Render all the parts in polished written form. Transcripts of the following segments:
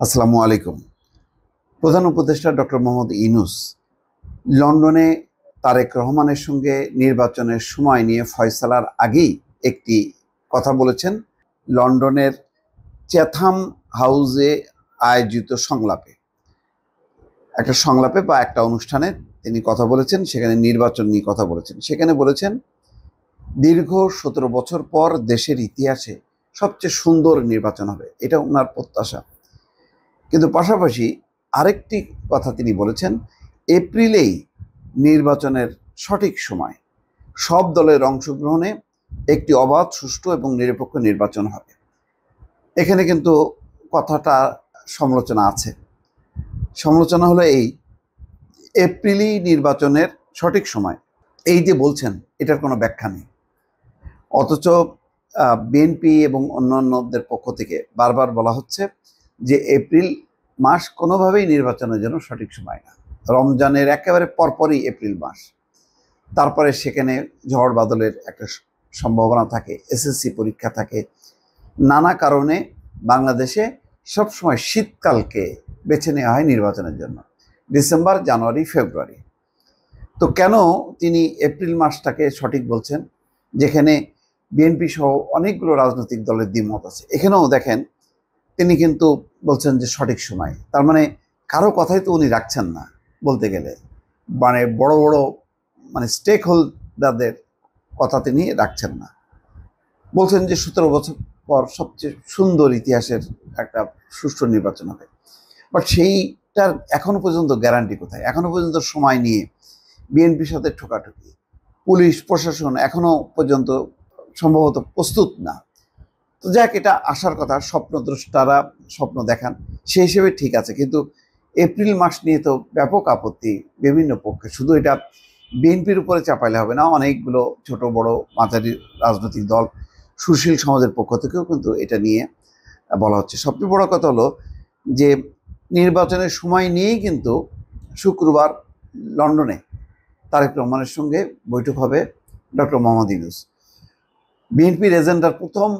আসসালামু আলাইকুম। প্রধান উপদেষ্টা ডক্টর মোহাম্মদ ইউনূস লন্ডনে তারেক রহমানের সঙ্গে নির্বাচনের সময় নিয়ে ফয়সালার আগেই একটি কথা বলেছেন। লন্ডনের চ্যাথাম হাউসে আয়োজিত সংলাপে বা একটা অনুষ্ঠানে তিনি কথা বলেছেন। সেখানে নির্বাচন নিয়ে কথা বলেছেন। সেখানে বলেছেন, দীর্ঘ 17 বছর পর দেশের ইতিহাসে সবচেয়ে সুন্দর নির্বাচন হবে, এটা ওনার প্রত্যাশা। কিন্তু পাশাপাশি আরেকটি কথা তিনি বলেছেন, এপ্রিলেই নির্বাচনের সঠিক সময়, সব দলের অংশগ্রহণে একটি অবাধ, সুষ্ঠু এবং নিরপেক্ষ নির্বাচন হবে। এখানে কিন্তু কথাটা সমালোচনা আছে। সমালোচনা হলো এই, এপ্রিলেই নির্বাচনের সঠিক সময়, এই যে বলছেন, এটার কোনো ব্যাখ্যা নেই। অথচ বিএনপি এবং অন্যান্যদের পক্ষ থেকে বারবার বলা হচ্ছে যে এপ্রিল মাস কোনোভাবেই নির্বাচনের জন্য সঠিক সময় না। রমজানের একেবারে পরপরই এপ্রিল মাস। তারপরে সেখানে ঝড় বাদলের একটা সম্ভাবনা থাকে, এসএসসি পরীক্ষা থাকে। নানা কারণে বাংলাদেশে সবসময় শীতকালকে বেছে নেওয়া হয় নির্বাচনের জন্য, ডিসেম্বর, জানুয়ারি, ফেব্রুয়ারি। তো কেন তিনি এপ্রিল মাসটাকে সঠিক বলছেন, যেখানে বিএনপি সহ অনেকগুলো রাজনৈতিক দলের দ্বিমত আছে? এখানেও দেখেন তিনি কিন্তু বলছেন যে সঠিক সময়। তার মানে কারো কথাই তো উনি রাখছেন না বলতে গেলে, মানে বড় বড় স্টেক হোল্ডারদের কথা তিনি রাখছেন না। বলছেন যে 17 বছর পর সবচেয়ে সুন্দর ইতিহাসের একটা সুষ্ঠু নির্বাচন হবে। বাট সেইটার এখনো পর্যন্ত গ্যারান্টি কোথায়? এখনো পর্যন্ত সময় নিয়ে বিএনপির সাথে ঠোকাঠুকি, পুলিশ প্রশাসন এখনো পর্যন্ত সম্ভবত প্রস্তুত না। তো যাক, এটা আসার কথা, স্বপ্নদ্রষ্টারা স্বপ্ন দেখান, সেই হিসেবে ঠিক আছে। কিন্তু এপ্রিল মাস নিয়ে তো ব্যাপক আপত্তি বিভিন্ন পক্ষে। শুধু এটা বিএনপির উপরে চাপাইলে হবে না, অনেকগুলো ছোট বড় মাঝারি রাজনৈতিক দল, সুশীল সমাজের পক্ষ থেকেও কিন্তু এটা নিয়ে বলা হচ্ছে। সবচেয়ে বড় কথা হলো যে নির্বাচনের সময় নিয়েই কিন্তু শুক্রবার লন্ডনে তারেক রহমানের সঙ্গে বৈঠক হবে ডক্টর মোহাম্মদ ইউনূস। বিএনপির এজেন্ডার প্রথম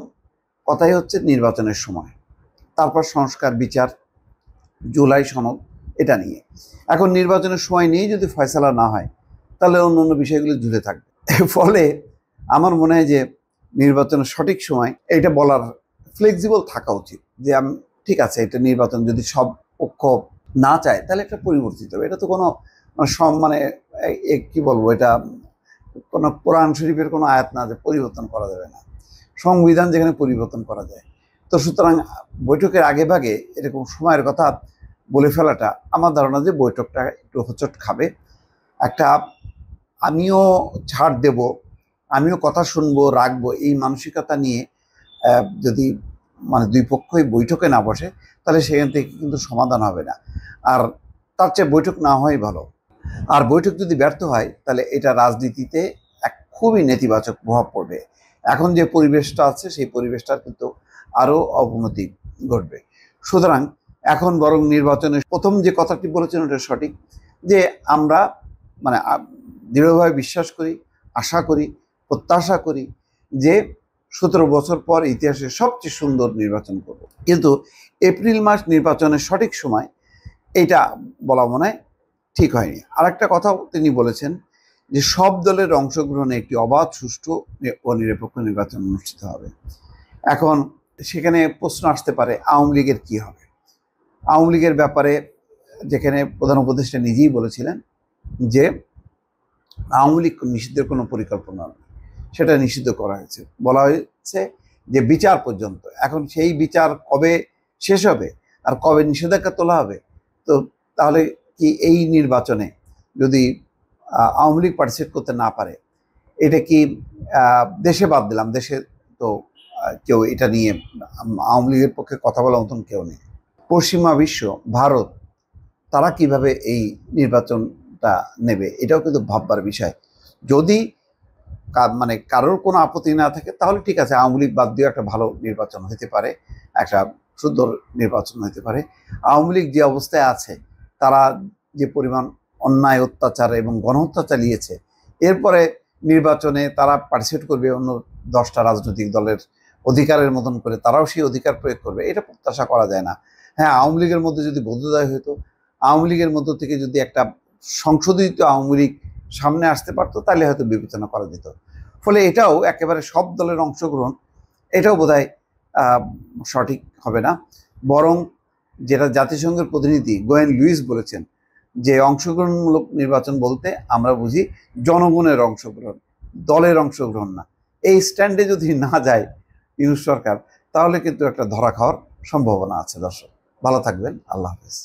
কথাই হচ্ছে নির্বাচনের সময়, তারপর সংস্কার, বিচার, জুলাই সনদ, এটা নিয়ে। এখন নির্বাচনের সময় নিয়েই যদি ফয়সালা না হয়, তাহলে অন্যান্য বিষয়গুলো ঝুলে থাকবে। ফলে আমার মনে হয় যে নির্বাচনের সঠিক সময় এটা বলার ফ্লেক্সিবল থাকা উচিত, যে আমি ঠিক আছে, এটা নির্বাচন যদি সব পক্ষ না চায় তাহলে একটা পরিবর্তিত হবে। এটা তো কোনো কি বলবো, এটা কোনো কোরআন শরীফের কোনো আয়াত না যে পরিবর্তন করা যাবে না, সংবিধান যেখানে পরিবর্তন করা যায়। তো সুতরাং বৈঠকের আগে ভাগে এরকম সময়ের কথা বলে ফেলাটা, আমার ধারণা যে বৈঠকটা একটু হোঁচট খাবে। একটা আমিও ছাড় দেব, আমিও কথা শুনবো, রাখবো, এই মানসিকতা নিয়ে যদি দুই পক্ষই বৈঠকে না বসে, তাহলে সেখান থেকে কিন্তু সমাধান হবে না। আর তার চেয়ে বৈঠক না হওয়াই ভালো। আর বৈঠক যদি ব্যর্থ হয়, তাহলে এটা রাজনীতিতে এক খুবই নেতিবাচক প্রভাব পড়বে। এখন যে পরিবেশটা আছে, সেই পরিবেশটার কিন্তু আরও অবনতি ঘটবে। সুতরাং এখন বরং নির্বাচনের প্রথম যে কথাটি বলেছেন ওটা সঠিক, যে আমরা দৃঢ়ভাবে বিশ্বাস করি, আশা করি, প্রত্যাশা করি যে 17 বছর পর ইতিহাসের সবচেয়ে সুন্দর নির্বাচন করব। কিন্তু এপ্রিল মাস নির্বাচনের সঠিক সময়, এটা বলা মনে হয় ঠিক হয়নি। আরেকটা কথাও তিনি বলেছেন যে সব দলের অংশগ্রহণে একটি অবাধ, সুষ্ঠু ও নিরপেক্ষ নির্বাচন অনুষ্ঠিত হবে। এখন সেখানে প্রশ্ন আসতে পারে, আওয়ামী লীগের কী হবে? আওয়ামী লীগের ব্যাপারে যেখানে প্রধান উপদেষ্টা নিজেই বলেছিলেন যে আওয়ামী লীগ নিষিদ্ধের কোনো পরিকল্পনা নেই, সেটা নিষিদ্ধ করা হয়েছে। বলা হয়েছে যে বিচার পর্যন্ত। এখন সেই বিচার কবে শেষ হবে আর কবে নিষেধাজ্ঞা তোলা হবে? তো তাহলে কি এই নির্বাচনে যদি আওয়ামী লীগ পার্টিসিপেট করতে না পারে, এটা কি দেশে বাদ দিলাম, দেশে তো কেউ এটা নিয়ে আওয়ামী লীগের পক্ষে কথা বলার মতন কেউ নেই। পশ্চিমা বিশ্ব, ভারত, তারা কিভাবে এই নির্বাচনটা নেবে, এটাও কিন্তু ভাববার বিষয়। যদি কারোর কোনো আপত্তি না থাকে, তাহলে ঠিক আছে, আওয়ামী লীগ বাদ দিয়ে একটা ভালো নির্বাচন হতে পারে, একটা সুন্দর নির্বাচন হতে পারে। আওয়ামী লীগ যে অবস্থায় আছে, তারা যে পরিমাণ অন্যায়, অত্যাচার এবং গণহত্যা চালিয়েছে, এরপরে নির্বাচনে তারা পার্টিসিপেট করবে অন্য 10টা রাজনৈতিক দলের অধিকারের মতন করে, তারাও সেই অধিকার প্রয়োগ করবে, এটা প্রত্যাশা করা যায় না। হ্যাঁ, আওয়ামী লীগের মধ্যে যদি বোধোদয় হতো, আওয়ামী লীগের মধ্য থেকে যদি একটা সংশোধিত আওয়ামী লীগ সামনে আসতে পারতো, তাহলে হয়তো বিবেচনা করা যেত। ফলে এটাও একেবারে সব দলের অংশগ্রহণ, এটাও বোধহয় সঠিক হবে না। বরং যেটা জাতিসংঘের প্রতিনিধি গোয়েন লুইস বলেছেন যে অংশগ্রহণমূলক নির্বাচন বলতে আমরা বুঝি জনগণের অংশগ্রহণ, দলের অংশগ্রহণ না। এই স্ট্যান্ডে যদি না যায় ইউনূস সরকার, তাহলে কিন্তু একটা ধরা খাওয়ার সম্ভাবনা আছে। দর্শক ভালো থাকবেন, আল্লাহ হাফেজ।